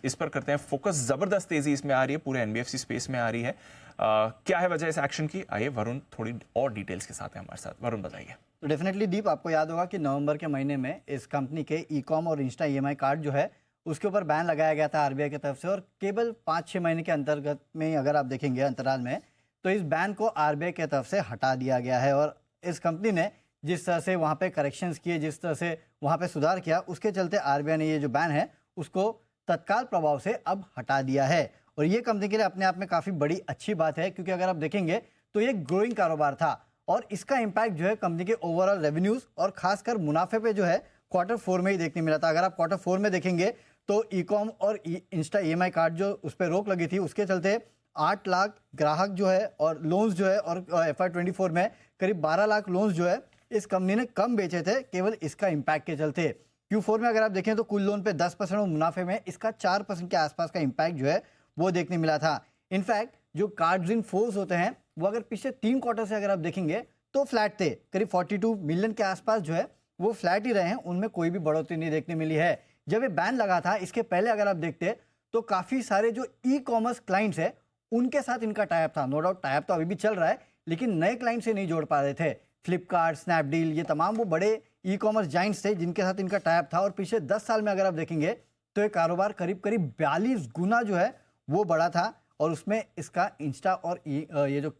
इस पर करते हैं फोकस। जबरदस्त तेजी इसमें आ रही है, पूरे एनबीएफसी स्पेस में आ रही है। क्या है वजह इस एक्शन की? आइए वरुण थोड़ी और डिटेल्स के साथ है हमारे साथ। वरुण बताइए। तो डेफिनेटली दीप, आपको याद होगा कि नवंबर के महीने में इस कंपनी के ई कॉम और इंस्टा ईएमआई कार्ड जो है उसके ऊपर बैन लगाया गया था आरबीआई की तरफ से, और केवल 5-6 महीने के अंतर्गत में अगर आप देखेंगे अंतराल में, तो इस बैन को आरबीआई की तरफ से हटा दिया गया है। और इस कंपनी ने जिस तरह से वहाँ पे करेक्शंस किए, जिस तरह से वहाँ पे सुधार किया, उसके चलते आरबीआई ने ये जो बैन है उसको तत्काल प्रभाव से अब हटा दिया है। और ये कंपनी के लिए अपने आप में काफ़ी बड़ी अच्छी बात है, क्योंकि अगर आप देखेंगे तो ये ग्रोइंग कारोबार था और इसका इम्पैक्ट जो है कंपनी के ओवरऑल रेवेन्यूज और खासकर मुनाफे पे जो है Q4 में ही देखने मिला था। अगर आप Q4 में देखेंगे तो ई कॉम और इंस्टा ईएमआई कार्ड जो उस पर रोक लगी थी उसके चलते 8 लाख ग्राहक जो है और लोन्स जो है, और FY24 में करीब 12 लाख लोन्स जो है इस कंपनी ने कम बेचे थे केवल इसका इम्पैक्ट के चलते। Q4 में अगर आप देखें तो कुल लोन पे 10% और मुनाफे में इसका 4% के आसपास का इम्पैक्ट जो है वो देखने मिला था। इनफैक्ट जो कार्ड्स इन फोर्स होते हैं वो अगर पिछले 3 क्वार्टर से अगर आप देखेंगे तो फ्लैट थे, करीब 42 मिलियन के आसपास जो है वो फ्लैट ही रहे हैं, उनमें कोई भी बढ़ोतरी नहीं देखने मिली है। जब ये बैन लगा था इसके पहले अगर आप देखते तो काफ़ी सारे जो ई कॉमर्स क्लाइंट्स हैं उनके साथ इनका टाइप था। नो डाउट टाइप तो अभी भी चल रहा है, लेकिन नए क्लाइंट से नहीं जोड़ पा रहे थे। फ्लिपकार्ट, स्नैपडील, ये तमाम वो बड़े ई कॉमर्स जाइंट्स थे जिनके साथ इनका टाइप था। और पिछले 10 साल में अगर आप देखेंगे तो ये कारोबार करीब 42 गुना जो है वो बढ़ा था, और उसमें इसका इंस्टा और ये जो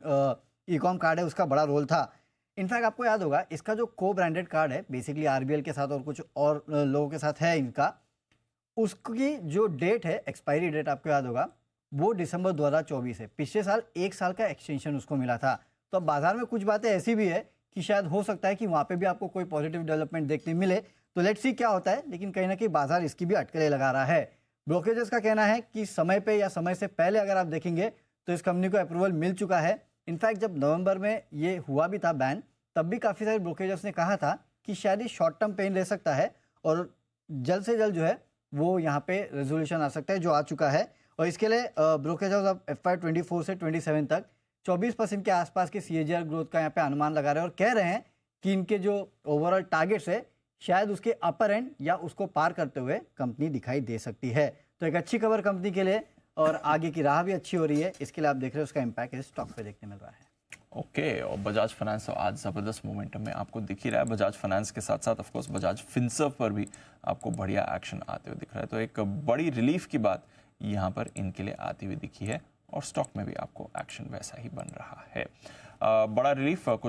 ई कॉम कार्ड है उसका बड़ा रोल था। इनफैक्ट आपको याद होगा इसका जो को ब्रांडेड कार्ड है बेसिकली आरबीएल के साथ और कुछ और लोगों के साथ है इनका, उसकी जो डेट है, एक्सपायरी डेट आपको याद होगा, वो दिसंबर 2024 है। पिछले साल 1 साल का एक्सटेंशन उसको मिला था। तो अब बाजार में कुछ बातें ऐसी भी है कि शायद हो सकता है कि वहाँ पे भी आपको कोई पॉजिटिव डेवलपमेंट देखने मिले। तो लेट्स सी क्या होता है, लेकिन कहीं ना कहीं बाजार इसकी भी अटकलें लगा रहा है। ब्रोकरेजेस का कहना है कि समय पे या समय से पहले अगर आप देखेंगे तो इस कंपनी को अप्रूवल मिल चुका है। इनफैक्ट जब नवंबर में ये हुआ भी था बैन, तब भी काफ़ी सारे ब्रोकरेजेस ने कहा था कि शायद ये शॉर्ट टर्म पेन ले सकता है और जल्द से जल्द जो है वो यहाँ पे रेजोल्यूशन आ सकता है, जो आ चुका है। और इसके लिए ब्रोकरेज हाउस अब FY24 से 27 तक 24% के आसपास के CAGR ग्रोथ का यहाँ पे अनुमान लगा रहे हैं, और कह रहे हैं कि इनके जो ओवरऑल टारगेट्स है शायद उसके अपर एंड या उसको पार करते हुए कंपनी दिखाई दे सकती है। तो एक अच्छी खबर कंपनी के लिए, और आगे की राह भी अच्छी हो रही है। इसके लिए आप देख रहे हो उसका इम्पैक्ट इस स्टॉक पे देखने मिल रहा है। ओके, और बजाज फाइनेंस आज ज़बरदस्त मोमेंटम में आपको दिख ही रहा है। बजाज फाइनेंस के साथ साथ ऑफकोर्स बजाज फिनसर्व पर भी आपको बढ़िया एक्शन आते हुए दिख रहा है। तो एक बड़ी रिलीफ की बात यहाँ पर इनके लिए आती हुई दिखी है, और स्टॉक में भी आपको एक्शन वैसा ही बन रहा है। बड़ा रिलीफ